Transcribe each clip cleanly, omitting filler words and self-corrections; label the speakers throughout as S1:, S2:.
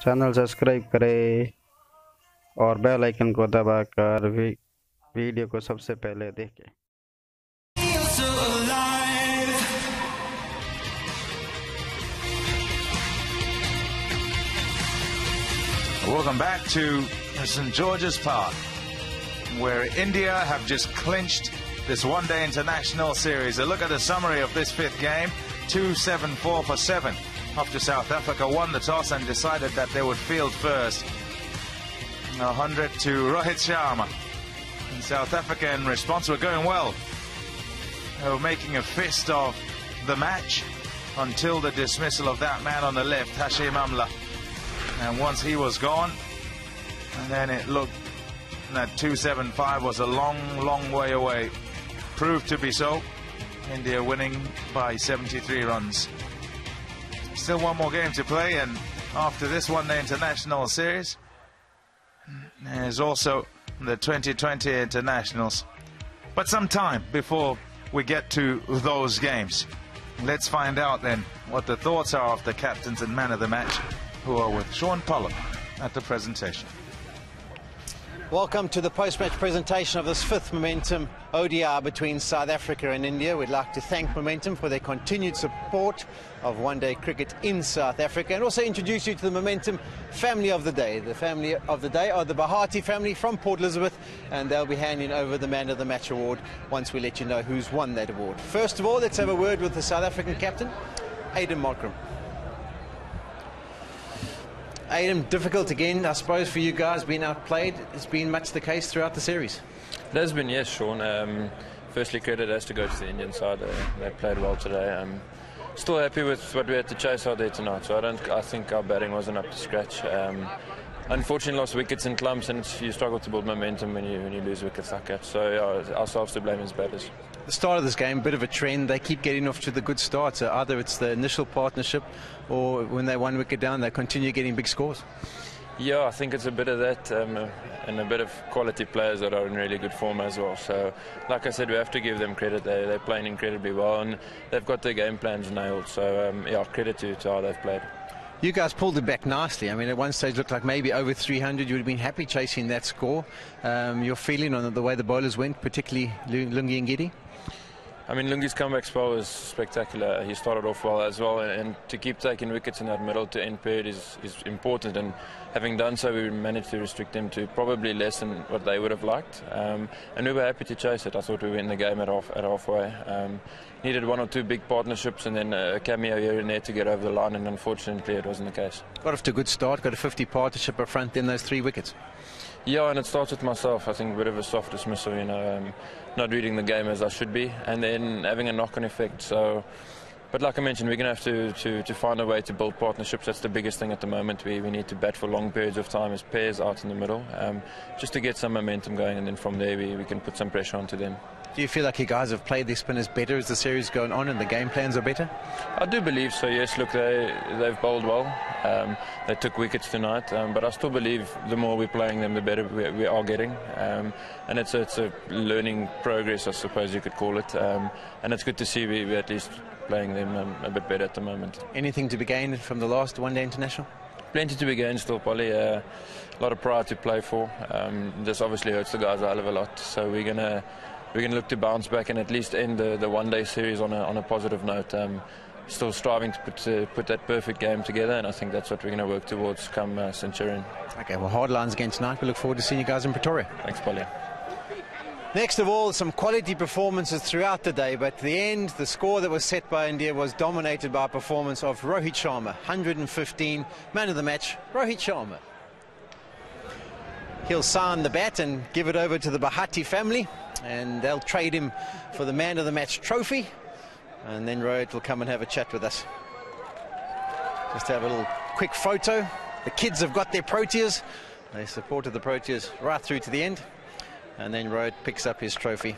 S1: Channel subscribe करें और bell icon को दबाकर वीडियो को सबसे पहले देखें।
S2: Welcome back to St. George's Park, where India have just clinched this one-day international series. A look at the summary of this fifth game: 2-7-4 for 7. After South Africa won the toss and decided that they would field first. 100 to Rohit Sharma. And South Africa in response were going well. They were making a fist of the match until the dismissal of that man on the left, Hashim Amla. And once he was gone, and then it looked that 2-7-5 was a long way away. Proved to be so. India winning by 73 runs. Still one more game to play, and after this one-day international series, there's also the 2020 internationals. But some time before we get to those games. Let's find out then what the thoughts are of the captains and man of the match, who are with Sean Pullum at the presentation.
S3: Welcome to the post-match presentation of this fifth Momentum ODI between South Africa and India. We'd like to thank Momentum for their continued support of one-day cricket in South Africa, and also introduce you to the Momentum family of the day. The family of the day are the Bahati family from Port Elizabeth, and they'll be handing over the Man of the Match award once we let you know who's won that award. First of all, let's have a word with the South African captain, Aiden Markram. Aiden, difficult again, I suppose, for you guys, being outplayed. It's been much the case throughout the series.
S4: It has been, yes, Sean. Firstly, credit has to go to the Indian side. They played well today. Still happy with what we had to chase out there tonight. So I think our batting wasn't up to scratch. Unfortunately, lost wickets in clumps, and you struggle to build momentum when you lose wickets like that. So ourselves to blame as batters.
S3: The start of this game, a bit of a trend. They keep getting off to the good start. So either it's the initial partnership, or when they one wicket down, they continue getting big scores.
S4: Yeah, I think it's a bit of that, and a bit of quality players that are in really good form as well. So, like I said, we have to give them credit. They're playing incredibly well, and they've got their game plans nailed. So, yeah, credit to how they've played.
S3: You guys pulled it back nicely. I mean, at one stage looked like maybe over 300. You would have been happy chasing that score. Your feeling on the way the bowlers went, particularly Lungi and Ngidi?
S4: I mean, Lungi's comeback spell was spectacular. He started off well as well, and to keep taking wickets in that middle to end period is important. And having done so, we managed to restrict them to probably less than what they would have liked. And we were happy to chase it. I thought we were in the game at halfway. Needed one or two big partnerships and then a cameo here and there to get over the line, and unfortunately it wasn't the case.
S3: Got off to a good start, got a 50 partnership up front, then those 3 wickets.
S4: Yeah, and it starts with myself. I think a bit of a soft dismissal, not reading the game as I should be, and then having a knock-on effect. So, but like I mentioned, we're going to have to find a way to build partnerships. That's the biggest thing at the moment. We need to bat for long periods of time as pairs out in the middle, just to get some momentum going, and then from there we can put some pressure onto them.
S3: Do you feel like you guys have played their spinners better as the series going on and the game plans are better?
S4: I do believe so, yes. Look, they've bowled well. They took wickets tonight, but I still believe the more we're playing them, the better we are getting. And it's a learning progress, I suppose you could call it. And it's good to see we're at least playing them a bit better at the moment.
S3: Anything to be gained from the last one-day international?
S4: Plenty to be gained still, Polly. A lot of pride to play for. This obviously hurts the guys a hell of a lot. So we're going to look to bounce back and at least end the one-day series on a positive note. Still striving to put that perfect game together, and I think that's what we're going to work towards come Centurion.
S3: Okay, well, hard lines again tonight. We look forward to seeing you guys in Pretoria.
S4: Thanks, Polly.
S3: Next of all, some quality performances throughout the day, but at the end, the score that was set by India was dominated by a performance of Rohit Sharma. 115, man of the match, Rohit Sharma. He'll sign the bat and give it over to the Bahati family, and they'll trade him for the Man of the Match trophy, and then Rohit will come and have a chat with us. Just to have a little quick photo. The kids have got their Proteas. They supported the Proteas right through to the end, and then Rohit picks up his trophy.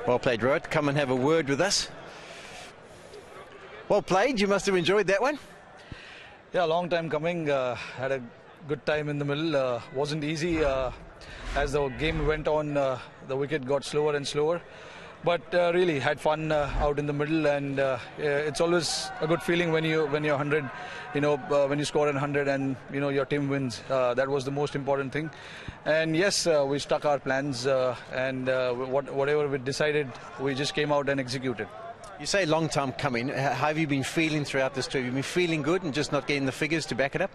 S3: Well played, Rohit. Come and have a word with us. Well played. You must have enjoyed that one.
S5: Yeah, long time coming. Had a good time in the middle. Wasn't easy. As the game went on, the wicket got slower and slower. but really had fun out in the middle, and it's always a good feeling when you're 100, when you score 100 and your team wins. That was the most important thing, and yes, we stuck our plans, and whatever we decided, we just came out and executed.
S3: You say long time coming. How have you been feeling throughout this tour? Have you been feeling good and just not getting the figures to back it up?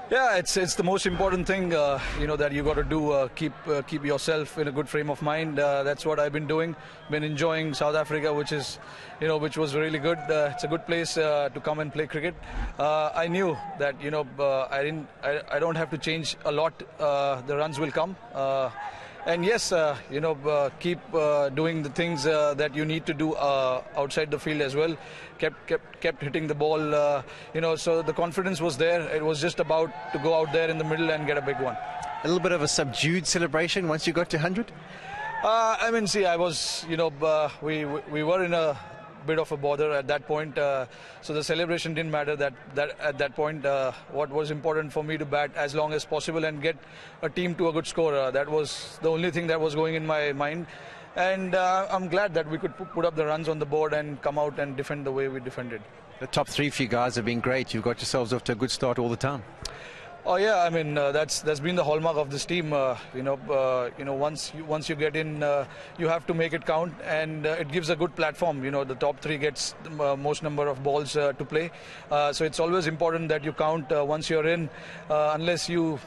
S5: Yeah, it's the most important thing, that you got to do. Keep yourself in a good frame of mind. That's what I've been doing. Been enjoying South Africa, which was really good. It's a good place to come and play cricket. I knew that I don't have to change a lot. The runs will come. And yes, keep doing the things that you need to do outside the field as well. Kept hitting the ball, so the confidence was there. It was just about to go out there in the middle and get a big one.
S3: A little bit of a subdued celebration once you got to 100?
S5: I was, we were in a bit of a bother at that point, so the celebration didn't matter that at that point. What was important for me to bat as long as possible and get a team to a good score. That was the only thing that was going in my mind, and I'm glad that we could put up the runs on the board and come out and defend the way we defended.
S3: The top three for you guys have been great. You've got yourselves off to a good start all the time.
S5: Oh yeah, that's been the hallmark of this team. Once you get in, you have to make it count, and it gives a good platform. The top three gets the most number of balls to play, so it's always important that you count once you're in. Unless you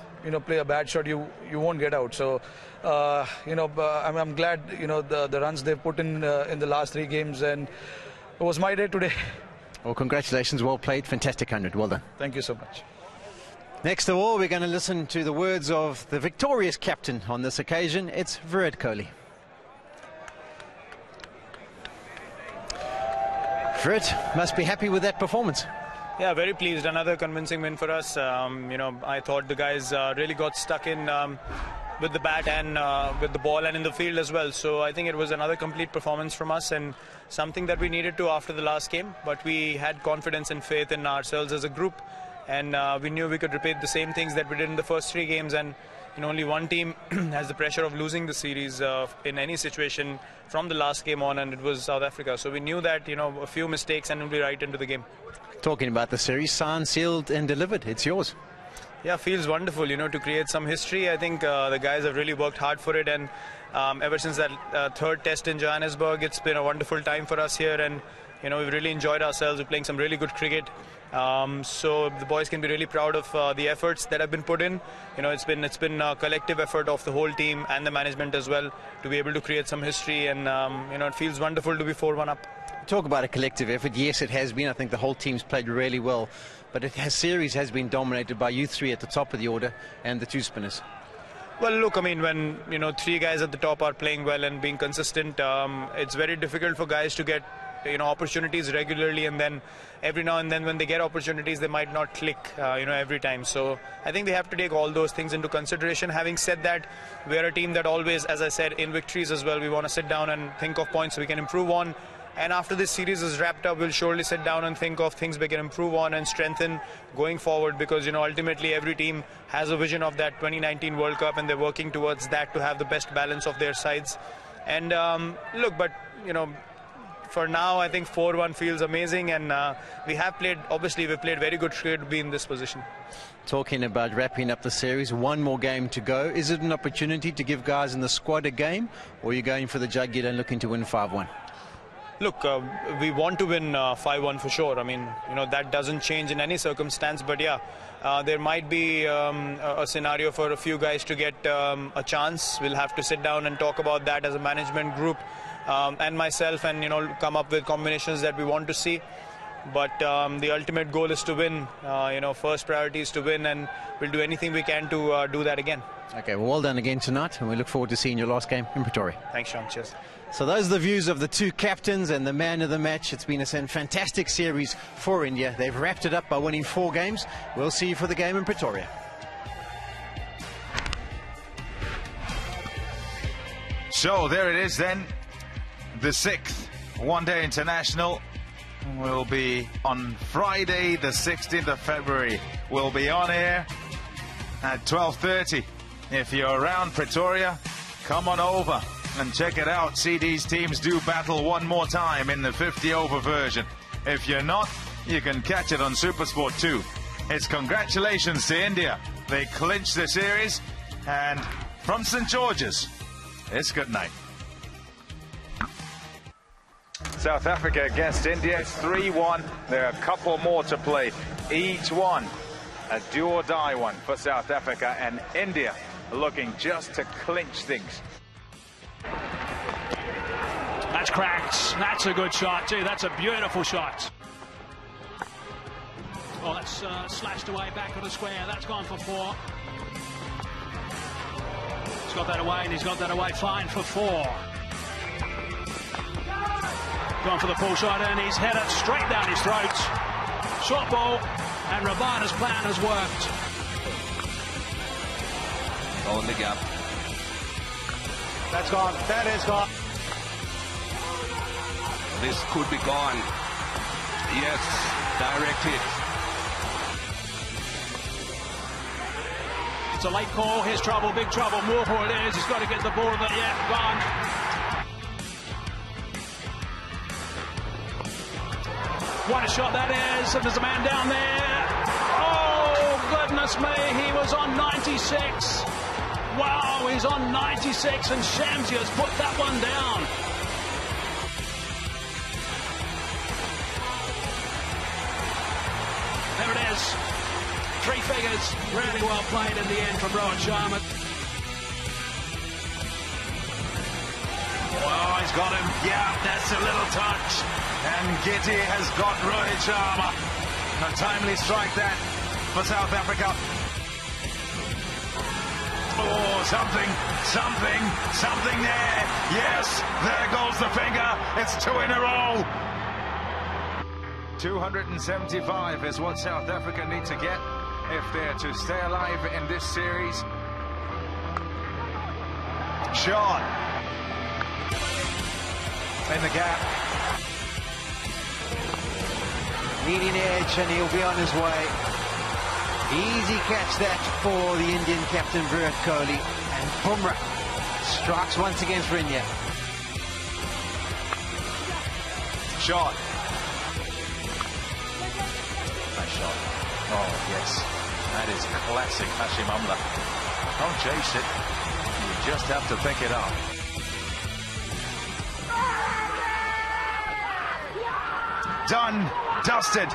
S5: play a bad shot, you won't get out. So I'm glad the runs they've put in the last three games, and it was my day today.
S3: Well, congratulations, well played, fantastic 100, well done.
S5: Thank you so much.
S3: Next of all, we're going to listen to the words of the victorious captain on this occasion. It's Virat Kohli. Virat must be happy with that performance.
S6: Yeah, very pleased. Another convincing win for us. I thought the guys really got stuck in with the bat and with the ball and in the field as well. So I think it was another complete performance from us, and something that we needed to after the last game. But we had confidence and faith in ourselves as a group, and we knew we could repeat the same things that we did in the first three games. And only one team has the pressure of losing the series in any situation from the last game on, and it was South Africa. So we knew that a few mistakes and we'll be right into the game.
S3: Talking about the series, signed, sealed and delivered. It's yours.
S6: Yeah, feels wonderful, to create some history. I think the guys have really worked hard for it, and ever since that third test in Johannesburg, it's been a wonderful time for us here, and we've really enjoyed ourselves. We're playing some really good cricket. So the boys can be really proud of the efforts that have been put in. It's been a collective effort of the whole team and the management as well to be able to create some history, and it feels wonderful to be 4-1 up.
S3: Talk about a collective effort. Yes, it has been. I think the whole team's played really well, but series has been dominated by you three at the top of the order and the two spinners.
S6: Well, look, when three guys at the top are playing well and being consistent, it's very difficult for guys to get opportunities regularly, and then every now and then when they get opportunities, they might not click every time. So I think they have to take all those things into consideration. Having said that, we're a team that always, as I said, in victories as well, we want to sit down and think of points we can improve on. And after this series is wrapped up, we'll surely sit down and think of things we can improve on and strengthen going forward, because ultimately every team has a vision of that 2019 World Cup, and they're working towards that to have the best balance of their sides. And look, but for now, I think 4-1 feels amazing, and we've played very good cricket to be in this position.
S3: Talking about wrapping up the series, one more game to go. Is it an opportunity to give guys in the squad a game, or are you going for the jugular and looking to win 5-1?
S6: Look, we want to win 5-1 for sure. That doesn't change in any circumstance, but yeah, there might be a scenario for a few guys to get a chance. We'll have to sit down and talk about that as a management group, and myself, and come up with combinations that we want to see. But the ultimate goal is to win. First priority is to win, and we'll do anything we can to do that again.
S3: Okay, well done again tonight, and we look forward to seeing your last game in Pretoria.
S6: Thanks, Sean. Cheers.
S3: So those are the views of the two captains and the man of the match. It's been a fantastic series for India. They've wrapped it up by winning 4 games. We'll see you for the game in Pretoria.
S2: So there it is then. The 6th one-day international will be on Friday the 16th of February. We'll be on air at 12:30. If you're around Pretoria, come on over. And check it out, see these teams do battle one more time in the 50-over version. If you're not, you can catch it on SuperSport 2. It's congratulations to India. They clinched the series, and from St. George's, it's good night. South Africa against India, it's 3-1. There are a couple more to play. Each one a do-or-die one for South Africa, and India looking just to clinch things.
S7: That's cracked. That's a good shot too. That's a beautiful shot. Oh, that's slashed away back of the square. That's gone for 4. He's got that away, and he's got that away fine for 4. Gone for the pull shot, and he's headed straight down his throat. Short ball, and Rabada's plan has worked.
S8: On the gap.
S3: That's gone. That is gone.
S8: This could be gone. Yes, direct hit.
S7: It's a late call. Here's trouble, big trouble. Moore it is. He's got to get the ball. But yeah, gone. What a shot that is. And there's a man down there. Oh, goodness me. He was on 96. Wow, he's on 96, and Shamsi has put that one down. There it is. 3 figures. Really well played in the end from Rohit Sharma.
S2: Oh, he's got him. Yeah, that's a little touch. And Gitty has got Rohit Sharma. A timely strike that for South Africa. Oh, something there. Yes, there goes the finger. It's 2 in a row. 275 is what South Africa need to get if they're to stay alive in this series. Shot. In the gap.
S3: Leading edge, and he'll be on his way. Easy catch that for the Indian captain Virat Kohli, and Bumrah strikes once again for India.
S2: Shot. Nice shot. Oh yes, that is classic Hashim Amla. Don't chase it, you just have to pick it up. Done, dusted.